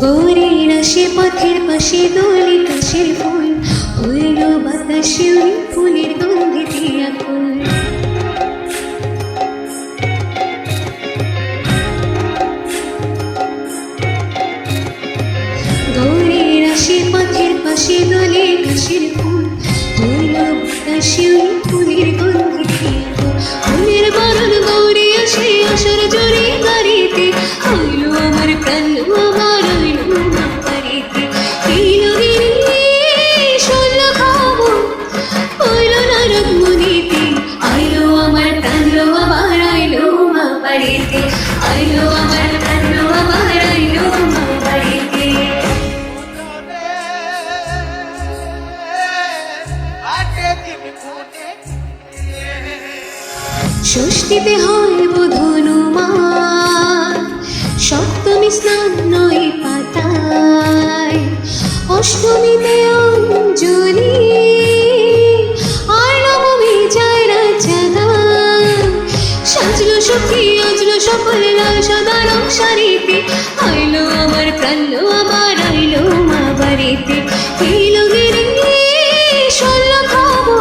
গৌরীর আসে পথের পাশে দোলে কাশের ফুল, হইল বাতাসে ওই ফুলের গন্ধে আকুল। গৌরীর আসে পথের পাশে দোলে কাশের ফুল, হইল বাতাসে ওই ফুলের গন্ধে আকুল। ফুলের বরণ গৌরী আসে আসার জোরে বাড়িতে, হইল আমার প্রাণ আমার হইল মা বাড়িতে। হইল গিরি শৈল খাবো, হইল নারদ মুনিতে, আইলো আমার প্রাণ আমার আইলো মা বাড়িতে, আইলো আমার প্রাণ আমার আইলো মা বাড়িতে। ষষ্ঠীতে হয় বোধনুমান, সপ্তমী স্নান নয় পাতায়, অষ্টমীতে অঞ্জলি, আর নবমী যায় রাজাগান। সাজলো সখী আজলো সকল লাল সাদা রং শাড়িতে, আইলো আমার প্রাণ আমার আইলো মা বাড়িতে। হইলো গিরি শৈল খাবো,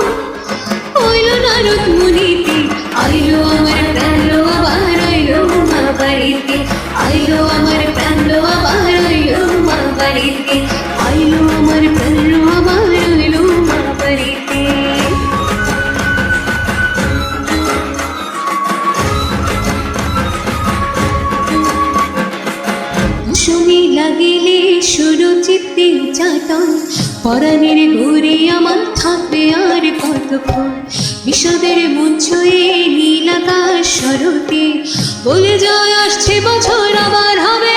হইলো নারদ মুনিতে, আইলো আমার প্রাণ আবার আইলো মা বাড়িতে, আইলো আমার প্রাণ আবার আইলো মা বাড়িতে, আইলো আমার প্রাণ আবার আইলো মা বাড়িতে। দশমী লাগিলে সুরচিত্তে চাটন, পরাণের ঘুরে আমার থাকবে আর কতক্ষণ। বিষাদের মন ছুঁয়ে নীল আকাশ শরতে, বলে যায় আসছে বছর আবার হবে